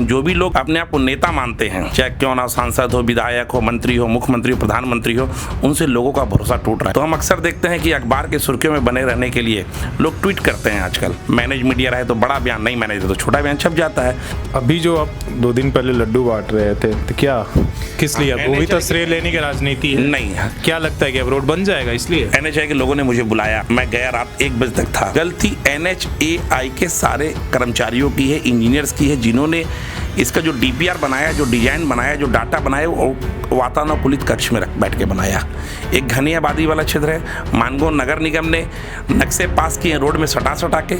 लेकिन जो भी लोग अपने आप को नेता मानते हैं, चाहे क्यों ना सांसद हो, विधायक हो, मंत्री हो, मुख्यमंत्री हो, प्रधानमंत्री हो, उनसे लोगों का भरोसा टूट रहा है। तो हम अक्सर देखते हैं कि अखबार की सुर्खियों में बने रहने के लिए लोग ट्वीट करते हैं। आजकल मैनेज मीडिया रहे तो बड़ा बयान, नहीं मैनेज तो छोटा बयान छप जाता है। अभी जो आप 2 दिन पहले लड्डू बांट रहे थे तो क्या, किस लिए? वो भी तो श्रेय लेने की राजनीति है। नहीं, क्या लगता है कि अब रोड बन जाएगा? इसलिए NHAI के लोगों ने मुझे बुलाया, मैं गया, रात 1 बजे तक था। गलती NHAI के सारे कर्मचारियों की है, इंजीनियर्स की है, जिन्होंने इसका जो DPR बनाया, जो डिजाइन बनाया, जो डाटा बनाया, वो वातानुकूलित कक्ष में बैठ के बनाया। एक घनी आबादी वाला क्षेत्र है। मानगो नगर निगम ने नक्शे पास किए रोड में सटा के,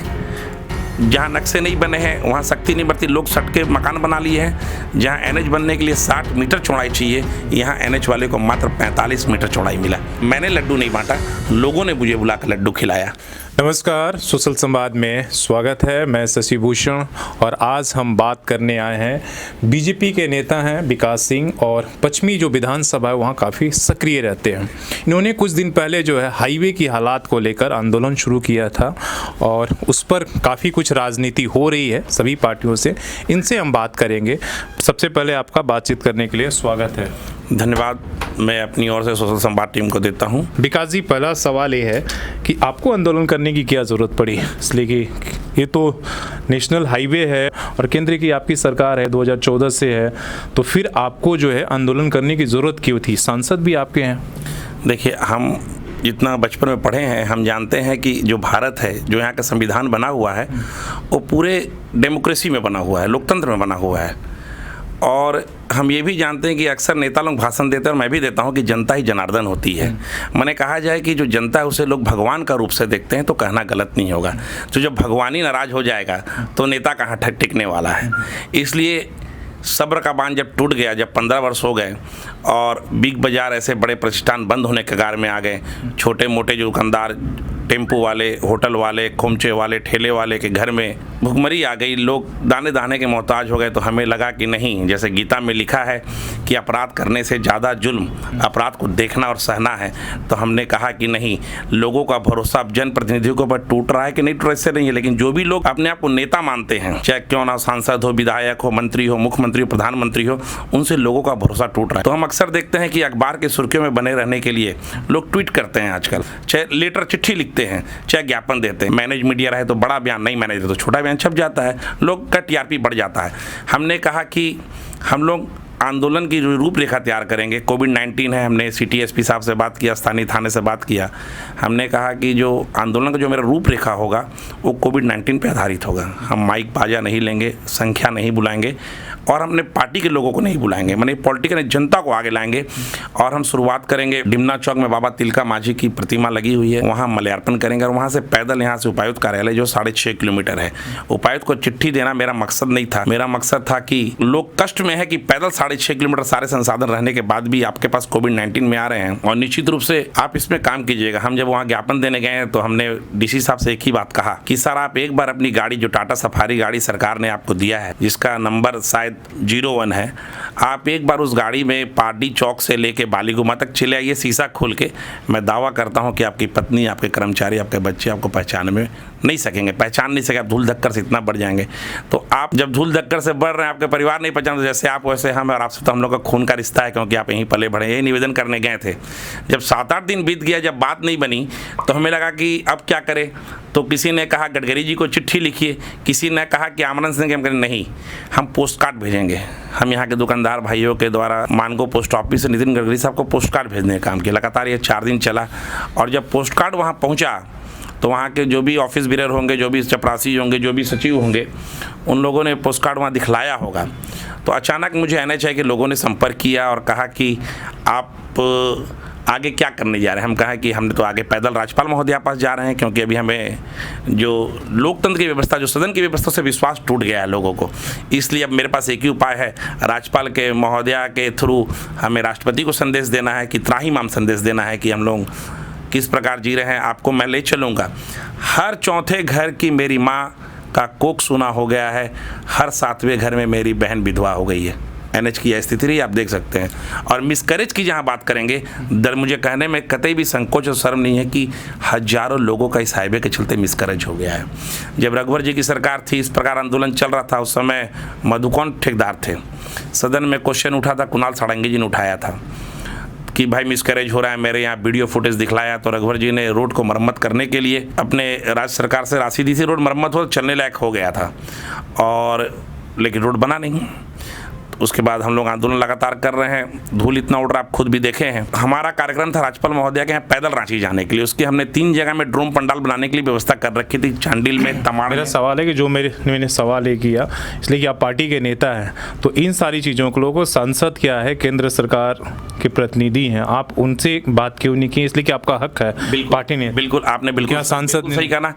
जहाँ नक्शे नहीं बने हैं वहाँ सख्ती नहीं बरती, लोग सट के मकान बना लिए हैं। जहाँ NH बनने के लिए 60 मीटर चौड़ाई चाहिए, यहाँ NH वाले को मात्र 45 मीटर चौड़ाई मिला। मैंने लड्डू नहीं बांटा, लोगों ने मुझे बुलाकर लड्डू खिलाया। नमस्कार, सोशल संवाद में स्वागत है। मैं शशि भूषण और आज हम बात करने आए हैं। बीजेपी के नेता हैं विकास सिंह और पश्चिमी जो विधानसभा है वहाँ काफ़ी सक्रिय रहते हैं। इन्होंने कुछ दिन पहले जो है हाईवे की हालात को लेकर आंदोलन शुरू किया था और उस पर काफ़ी कुछ राजनीति हो रही है सभी पार्टियों से। इनसे हम बात करेंगे। सबसे पहले आपका बातचीत करने के लिए स्वागत है। धन्यवाद मैं अपनी ओर से सोशल संवाद टीम को देता हूं। विकास जी, पहला सवाल ये है कि आपको आंदोलन करने की क्या ज़रूरत पड़ी? इसलिए कि ये तो नेशनल हाईवे है और केंद्र की आपकी सरकार है, 2014 से है, तो फिर आपको जो है आंदोलन करने की ज़रूरत क्यों थी? सांसद भी आपके हैं। देखिए, हम जितना बचपन में पढ़े हैं, हम जानते हैं कि जो भारत है, जो यहाँ का संविधान बना हुआ है, वो पूरे डेमोक्रेसी में बना हुआ है, लोकतंत्र में बना हुआ है। और हम ये भी जानते हैं कि अक्सर नेता लोग भाषण देते हैं और मैं भी देता हूं कि जनता ही जनार्दन होती है। मैंने कहा जाए कि जो जनता है उसे लोग भगवान का रूप से देखते हैं तो कहना गलत नहीं होगा। तो जब भगवान ही नाराज हो जाएगा तो नेता कहाँ टिकने वाला है। इसलिए सब्र का बांध जब टूट गया, जब 15 वर्ष हो गए और बिग बाजार ऐसे बड़े प्रतिष्ठान बंद होने के कगार में आ गए, छोटे मोटे जो दुकानदार, टेम्पो वाले, होटल वाले, खोमचे वाले, ठेले वाले के घर में भुखमरी आ गई, लोग दाने दाने के मोहताज हो गए, तो हमें लगा कि नहीं, जैसे गीता में लिखा है कि अपराध करने से ज़्यादा जुल्म अपराध को देखना और सहना है। तो हमने कहा कि नहीं, लोगों का भरोसा अब जनप्रतिनिधियों के ऊपर टूट रहा है कि नहीं टूट रहा इससे नहीं है, लेकिन जो भी लोग अपने आप को नेता मानते हैं, चाहे क्यों ना सांसद हो, विधायक हो, मंत्री हो, मुख्यमंत्री हो, प्रधानमंत्री हो, उनसे लोगों का भरोसा टूट रहा है। तो हम अक्सर देखते हैं कि अखबार की सुर्खियों में बने रहने के लिए लोग ट्वीट करते हैं। आजकल चाहे लेटर चिट्ठी लिखते हैं, चाहे ज्ञापन देते हैं। मैनेज मीडिया रहे तो बड़ा बयान, नहीं मैनेज तो छोटा बयान छप जाता है, लोग का TRP बढ़ जाता है। हमने कहा कि हम लोग आंदोलन की रूपरेखा तैयार करेंगे। कोविड-19 है, हमने सिटी SP साहब से बात किया, स्थानीय थाने से बात किया। हमने कहा कि जो आंदोलन का जो मेरा रूपरेखा होगा वो कोविड-19 पे आधारित होगा। हम माइक बाजा नहीं लेंगे, संख्या नहीं बुलाएंगे और हमने पार्टी के लोगों को नहीं बुलाएंगे, मैंने पॉलिटिकल जनता को आगे लाएंगे। और हम शुरुआत करेंगे डिमना चौक में बाबा तिलका माझी की प्रतिमा लगी हुई है, वहाँ मल्यार्पण करेंगे और वहाँ से पैदल यहाँ से उपायुक्त कार्यालय जो 6.5 किलोमीटर है, उपायुक्त को चिट्ठी देना मेरा मकसद नहीं था। मेरा मकसद था कि लोग कष्ट में है कि पैदल 6.5 किलोमीटर सारे संसाधन रहने के बाद भी आपके पास कोविड-19 में आ रहे हैं, और निश्चित रूप से आप इसमें काम कीजिएगा। हम जब वहाँ ज्ञापन देने गए तो हमने DC साहब से एक ही बात कहा कि सर आप एक बार अपनी गाड़ी, जो टाटा सफारी गाड़ी सरकार ने आपको दिया है, जिसका नंबर शायद 01 है, आप एक बार उस गाड़ी में पार्टी चौक से लेके बालीगुमा तक चले आइए, शीशा खोल के। मैं दावा करता हूं कि आपकी पत्नी, आपके कर्मचारी, आपके बच्चे आपको पहचान में नहीं सकेंगे, पहचान नहीं सके। आप धूल धक्कर से इतना बढ़ जाएंगे। तो आप जब धूल धक्कर से बढ़ रहे हैं, आपके परिवार नहीं पहचान, जैसे आप वैसे हम, और आपसे तो हम लोग का खून का रिश्ता है, क्योंकि आप यहीं पले बढ़े। यही निवेदन करने गए थे। जब 7-8 दिन बीत गया, जब बात नहीं बनी, तो हमें लगा कि अब क्या करें। तो किसी ने कहा गडकरी जी को चिट्ठी लिखिए, किसी ने कहा कि आमरण सिंह के हम करें, नहीं, हम पोस्ट कार्ड भेजेंगे। हम यहाँ के दुकानदार भाइयों के द्वारा मानगो पोस्ट ऑफिस से नितिन गडकरी साहब को पोस्ट कार्ड भेजने का काम किया। लगातार ये 4 दिन चला और जब पोस्ट कार्ड वहाँ पहुँचा तो वहाँ के जो भी ऑफिस बिरर होंगे, जो भी चपरासी होंगे, जो भी सचिव होंगे, उन लोगों ने पोस्ट कार्ड वहाँ दिखलाया होगा। तो अचानक मुझे NHAI के लोगों ने संपर्क किया और कहा कि आप आगे क्या करने जा रहे हैं। हम कहा कि हमने तो आगे पैदल राज्यपाल महोदया पास जा रहे हैं, क्योंकि अभी हमें जो लोकतंत्र की व्यवस्था, जो सदन की व्यवस्था से विश्वास टूट गया है लोगों को। इसलिए अब मेरे पास एक ही उपाय है, राज्यपाल के महोदया के थ्रू हमें राष्ट्रपति को संदेश देना है, कि त्राहिमाम संदेश देना है कि हम लोग किस प्रकार जी रहे हैं, आपको मैं ले चलूँगा। हर चौथे घर की मेरी माँ का कोख सूना हो गया है, हर 7वें घर में मेरी बहन विधवा हो गई है। एनएच की यह स्थिति रही, आप देख सकते हैं। और मिसकैरेज की जहाँ बात करेंगे, मुझे कहने में कतई भी संकोच और शर्म नहीं है कि हजारों लोगों का इस हाईवे के चलते मिसकैरेज हो गया है। जब रघुवर जी की सरकार थी, इस प्रकार आंदोलन चल रहा था, उस समय मधुकौन ठेकेदार थे। सदन में क्वेश्चन उठा था, कुणाल सारंगी जी ने उठाया था कि भाई मिसकैरेज हो रहा है, मेरे यहाँ वीडियो फुटेज दिखलाया। तो रघुवर जी ने रोड को मरम्मत करने के लिए अपने राज्य सरकार से राशि दी थी, रोड मरम्मत हो चलने लायक हो गया था, और लेकिन रोड बना नहीं। उसके बाद हम लोग आंदोलन लगातार कर रहे हैं, धूल इतना उड़ रहा आप खुद भी देखे हैं। हमारा कार्यक्रम था राज्यपाल महोदया के यहाँ पैदल रांची जाने के लिए, उसकी हमने 3 जगह में ड्रोन पंडाल बनाने के लिए व्यवस्था कर रखी थी, चांडिल में, तमाड़ में। मेरा सवाल है कि जो मैंने सवाल ये किया इसलिए कि आप पार्टी के नेता हैं, तो इन सारी चीज़ों को लोगों, सांसद क्या है, केंद्र सरकार के प्रतिनिधि हैं, आप उनसे बात क्यों नहीं की? इसलिए कि आपका हक है पार्टी ने। बिल्कुल, आपने बिल्कुल सांसद सही कहा ना।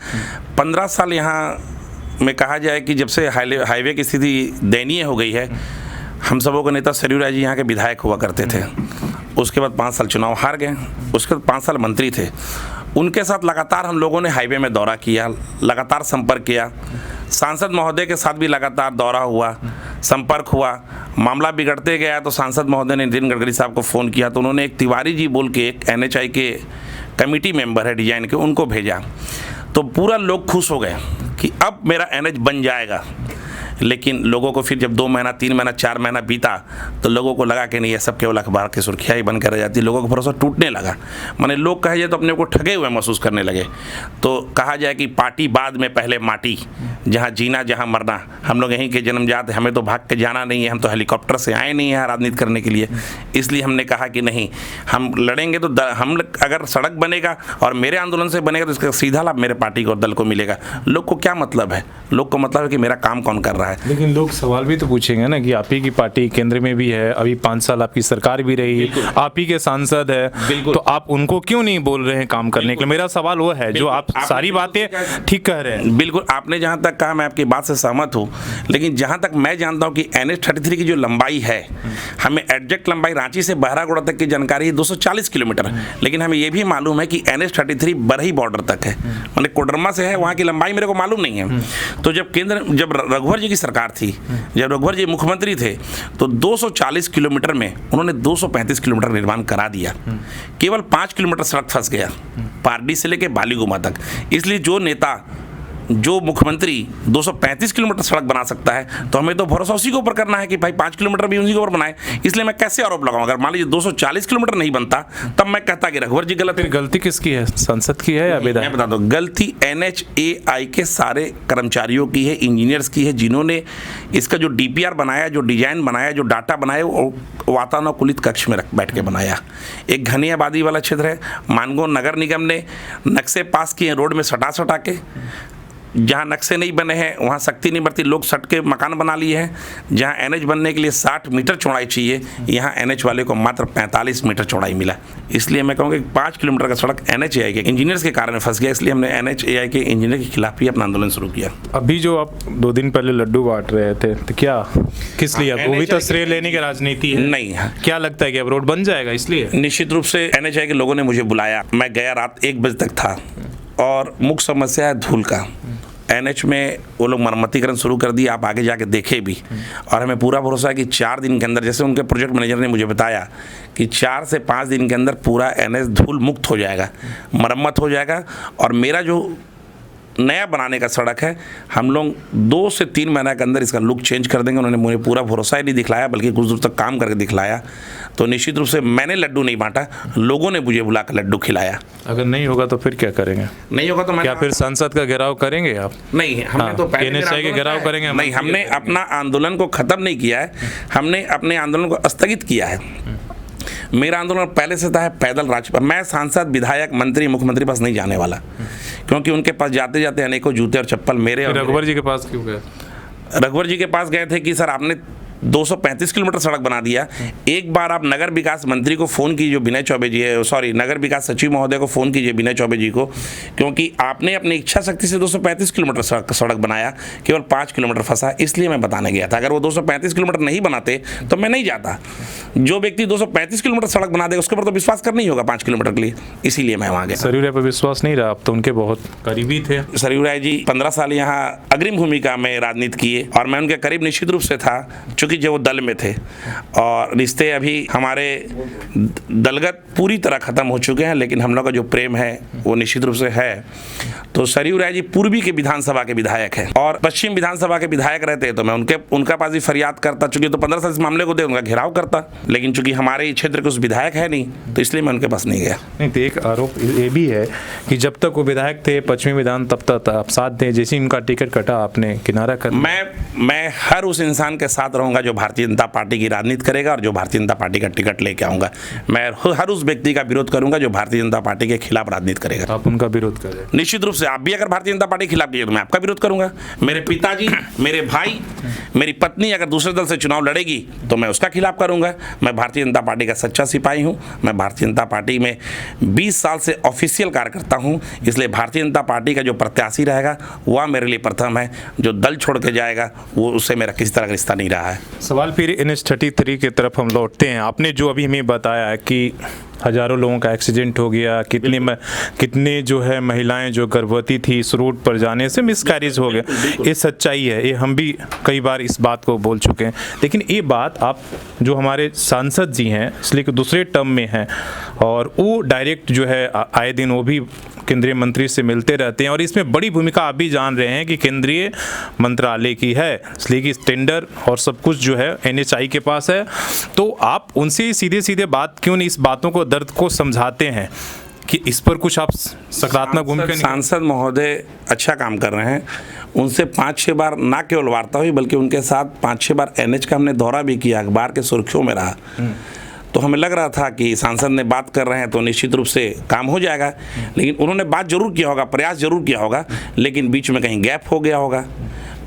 15 साल यहाँ में कहा जाए कि जब से हाईवे की स्थिति दयनीय हो गई है, हम सबों के नेता सरयू राय जी यहाँ के विधायक हुआ करते थे, उसके बाद 5 साल चुनाव हार गए, उसके बाद 5 साल मंत्री थे। उनके साथ लगातार हम लोगों ने हाईवे में दौरा किया, लगातार संपर्क किया। सांसद महोदय के साथ भी लगातार दौरा हुआ, संपर्क हुआ। मामला बिगड़ते गया तो सांसद महोदय ने नितिन गडकरी साहब को फ़ोन किया, तो उन्होंने एक तिवारी जी बोल के एक NHI के कमेटी मेंबर है डिजाइन के, उनको भेजा। तो पूरा लोग खुश हो गए कि अब मेरा NH बन जाएगा। लेकिन लोगों को फिर जब 2 महीना, 3 महीना, 4 महीना बीता तो लोगों को लगा कि नहीं, ये सब केवल अखबार की सुर्खियाँ ही बनकर रह जाती। लोगों का भरोसा टूटने लगा, माने लोग कहे जाए तो अपने को ठगे हुए महसूस करने लगे। तो कहा जाए कि पार्टी बाद में पहले माटी, जहाँ जीना जहाँ मरना। हम लोग यहीं के जन्मजात, हमें तो भाग के जाना नहीं है, हम तो हेलीकॉप्टर से आए नहीं हैं राजनीति करने के लिए। इसलिए हमने कहा कि नहीं, हम लड़ेंगे तो हम अगर सड़क बनेगा और मेरे आंदोलन से बनेगा तो इसका सीधा लाभ मेरे पार्टी को और दल को मिलेगा। लोग को क्या मतलब है? लोग को मतलब है कि मेरा काम कौन कर रहा है। लेकिन लोग सवाल भी तो पूछेंगे ना कि आप ही की पार्टी केंद्र में भी है, अभी 5 साल आपकी सरकार भी रही, आप ही के सांसद है, तो आप उनको क्यों नहीं बोल रहे हैं काम करने के लिए? मेरा सवाल वो है, जो आप सारी बातें ठीक कह रहे हैं। बिल्कुल, आपने जहां तक कहा मैं आपकी बात से सहमत हूं, लेकिन जहां तक मैं जानता हूं कि NH-33 की जो लंबाई है, हमें एग्जैक्ट लंबाई रांची से बहरागोड़ा तक की जानकारी है 240 किलोमीटर, लेकिन हमें यह भी मालूम है कि NH-33 बरही बॉर्डर तक है, माने कोडरमा से है, वहां की लंबाई मेरे को मालूम नहीं है। तो जब रघुवर जी की सरकार थी, जब रघुवर जी मुख्यमंत्री थे, तो 240 किलोमीटर में उन्होंने 235 किलोमीटर निर्माण करा दिया। केवल 5 किलोमीटर सड़क फंस गया, पारडी से लेके बालीगुमा तक। इसलिए जो नेता, जो मुख्यमंत्री 235 किलोमीटर सड़क बना सकता है, तो हमें तो भरोसा उसी के ऊपर करना है कि भाई 5 किलोमीटर भी उसी के ऊपर बनाए। इसलिए मैं कैसे आरोप लगाऊं? अगर मान लीजिए 240 किलोमीटर नहीं बनता, तब मैं कहता कि रघुवर जी गलत है। गलती किसकी है, सांसद की है या विधायक? मैं बता दूं, गलती NHAI के सारे कर्मचारियों की है, इंजीनियर्स की है, जिन्होंने इसका जो DPR बनाया, जो डिजाइन बनाया, जो डाटा बनाया, वो वातानुकूलित कक्ष में बैठ के बनाया। एक घनी आबादी वाला क्षेत्र है, मानगो नगर निगम ने नक्शे पास किए रोड में सटा के, जहाँ नक्शे नहीं बने हैं वहाँ सख्ती नहीं बरती, लोग सट के मकान बना लिए हैं। जहाँ NH बनने के लिए 60 मीटर चौड़ाई चाहिए, यहाँ NH वाले को मात्र 45 मीटर चौड़ाई मिला। इसलिए मैं कहूँगा कि 5 किलोमीटर का सड़क NHAI के इंजीनियर्स के कारण फंस गया। इसलिए हमने NHAI के इंजीनियर के खिलाफ ही अपना आंदोलन शुरू किया। अभी जो आप 2 दिन पहले लड्डू बांट रहे थे, तो क्या किस लिए? वो भी तो श्रेय लेने की राजनीति है। नहीं, क्या लगता है कि अब रोड बन जाएगा? इसलिए निश्चित रूप से NHAI के लोगों ने मुझे बुलाया, मैं गया, रात 1 बजे तक था, और मुख्य समस्या है धूल का। NH में वो लोग मरम्मतीकरण शुरू कर दिया, आप आगे जाके देखे भी, और हमें पूरा भरोसा है कि 4 दिन के अंदर, जैसे उनके प्रोजेक्ट मैनेजर ने मुझे बताया कि 4 से 5 दिन के अंदर पूरा NH धूल मुक्त हो जाएगा, मरम्मत हो जाएगा। और मेरा जो नया बनाने का सड़क है, हम लोग 2 से 3 महीने के अंदर इसका लुक चेंज कर देंगे। उन्होंने मुझे पूरा भरोसा ही नहीं दिखलाया, बल्कि कुछ दूर तक काम करके दिखलाया। तो निश्चित रूप से मैंने लड्डू नहीं बांटा, लोगों ने मुझे बुलाकर लड्डू खिलाया। अगर नहीं होगा तो फिर क्या करेंगे? नहीं होगा तो मैं क्या फिर सांसद का घेराव करेंगे आप? नहीं, हमने तो पहले NHAI के घेराव करेंगे? नहीं, हमने अपना आंदोलन को खत्म नहीं किया है, हमने अपने आंदोलन को स्थगित किया है। मेरा आंदोलन पहले से था पैदल राज्यपाल, मैं सांसद, विधायक, मंत्री, मुख्यमंत्री पास नहीं जाने वाला, क्योंकि उनके पास जाते जाते अनेकों जूते और चप्पल मेरे। रघुवर जी के पास क्यों गए? रघुवर जी के पास गए थे कि सर आपने 235 किलोमीटर सड़क बना दिया। एक बार आप नगर विकास मंत्री को फ़ोन कीजिए, विनय चौबे जी, सॉरी नगर विकास सचिव महोदय को फ़ोन कीजिए, विनय चौबे जी को, क्योंकि आपने अपनी इच्छा शक्ति से 235 किलोमीटर सड़क बनाया, केवल 5 किलोमीटर फंसा। इसलिए मैं बताने गया था, अगर वो 235 किलोमीटर नहीं बनाते तो मैं नहीं जाता। जो व्यक्ति 235 किलोमीटर सड़क बना देगा उसके ऊपर तो विश्वास करना ही होगा 5 किलोमीटर के लिए, इसीलिए मैं वहाँ गया। सरयू राय पर विश्वास नहीं रहा, आप तो उनके बहुत करीबी थे। सरयू राय जी 15 साल यहाँ अग्रिम भूमिका में राजनीति किए और मैं उनके करीब निश्चित रूप से था, चूँकि जो वो दल में थे और रिश्ते अभी हमारे दलगत पूरी तरह ख़त्म हो चुके हैं, लेकिन हम लोग का जो प्रेम है वो निश्चित रूप से है। तो सरयू राय जी पूर्वी के विधानसभा के विधायक हैं और पश्चिम विधानसभा के विधायक रहते तो मैं उनका पास भी फरियाद करता, चूंकि तो 15 साल इस मामले को दे उनका घेराव करता, लेकिन चूंकि हमारे क्षेत्र के उस विधायक है नहीं तो इसलिए मैं उनके पास नहीं गया। नहीं तो एक आरोप ये भी है कि जब तक वो विधायक थे पश्चिमी विधान तब तक आप साथ थे, जैसे उनका टिकट कटा आपने किनारा कर। मैं हर उस इंसान के साथ रहूंगा जो भारतीय जनता पार्टी की राजनीति करेगा और जो भारतीय जनता पार्टी का टिकट लेके आऊंगा। मैं हर उस व्यक्ति का विरोध करूंगा जो भारतीय जनता पार्टी के खिलाफ राजनीति करेगा। आप उनका विरोध करें? निश्चित रूप से आप भी अगर भारतीय जनता पार्टी के खिलाफ कीजिए तो मैं आपका विरोध करूंगा। मेरे पिताजी, मेरे भाई, मेरी पत्नी अगर दूसरे दल से चुनाव लड़ेगी तो मैं उसका खिलाफ करूंगा। मैं भारतीय जनता पार्टी का सच्चा सिपाही हूं। मैं भारतीय जनता पार्टी में 20 साल से ऑफिशियल कार्य करता हूं, इसलिए भारतीय जनता पार्टी का जो प्रत्याशी रहेगा वह मेरे लिए प्रथम है। जो दल छोड़ के जाएगा वो उससे मेरा किसी तरह का रिश्ता नहीं रहा है। सवाल फिर NH-33 की तरफ हम लौटते हैं। आपने जो अभी हमें बताया कि हजारों लोगों का एक्सीडेंट हो गया, कितने जो है महिलाएं जो गर्भवती थी इस रूट पर जाने से मिसकैरेज हो गया, ये सच्चाई है, ये हम भी कई बार इस बात को बोल चुके हैं। लेकिन ये बात आप जो हमारे सांसद जी हैं इसलिए कि दूसरे टर्म में हैं और वो डायरेक्ट जो है आए दिन वो भी केंद्रीय मंत्री से मिलते रहते हैं और इसमें बड़ी भूमिका आप भी जान रहे हैं कि केंद्रीय मंत्रालय की है, इसलिए कि टेंडर और सब कुछ जो है NHAI के पास है। तो आप उनसे सीधे सीधे बात क्यों नहीं, इस बातों को दर्द को समझाते हैं कि इस पर कुछ आप सकारात्मक भूमिका। सांसद महोदय अच्छा काम कर रहे हैं, उनसे 5-6 बार ना केवल वार्ता हुई बल्कि उनके साथ 5-6 बार NH का हमने दौरा भी किया, अखबार के सुर्खियों में रहा। तो हमें लग रहा था कि सांसद ने बात कर रहे हैं तो निश्चित रूप से काम हो जाएगा, लेकिन उन्होंने बात जरूर किया होगा, प्रयास जरूर किया होगा, लेकिन बीच में कहीं गैप हो गया होगा।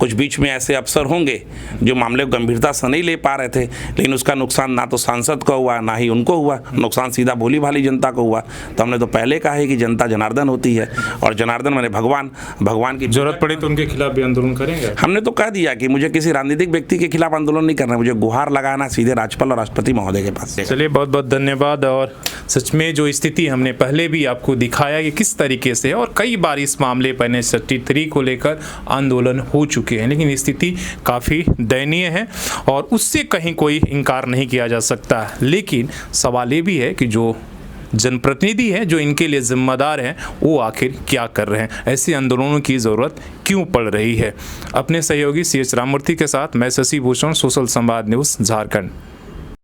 कुछ बीच में ऐसे अफसर होंगे जो मामले को गंभीरता से नहीं ले पा रहे थे, लेकिन उसका नुकसान ना तो सांसद को हुआ ना ही उनको हुआ, नुकसान सीधा भोली भाली जनता को हुआ। तो हमने तो पहले कहा है कि जनता जनार्दन होती है और जनार्दन माने भगवान की जरूरत पड़े तो उनके खिलाफ भी आंदोलन करेंगे। हमने तो कह दिया कि मुझे किसी राजनीतिक व्यक्ति के खिलाफ आंदोलन नहीं करना, मुझे गुहार लगाना सीधे राज्यपाल और राष्ट्रपति महोदय के पास। चलिए बहुत बहुत धन्यवाद। और सच में जो स्थिति हमने पहले भी आपको दिखाया कि किस तरीके से और कई बार इस मामले पर NH-33 को लेकर आंदोलन हो चुके हैं, लेकिन स्थिति काफ़ी दयनीय है और उससे कहीं कोई इनकार नहीं किया जा सकता। लेकिन सवाल ये भी है कि जो जनप्रतिनिधि है जो इनके लिए जिम्मेदार हैं वो आखिर क्या कर रहे हैं, ऐसे आंदोलनों की ज़रूरत क्यों पड़ रही है। अपने सहयोगी CH राममूर्ति के साथ मैं शशि भूषण, सोशल संवाद न्यूज़ झारखंड।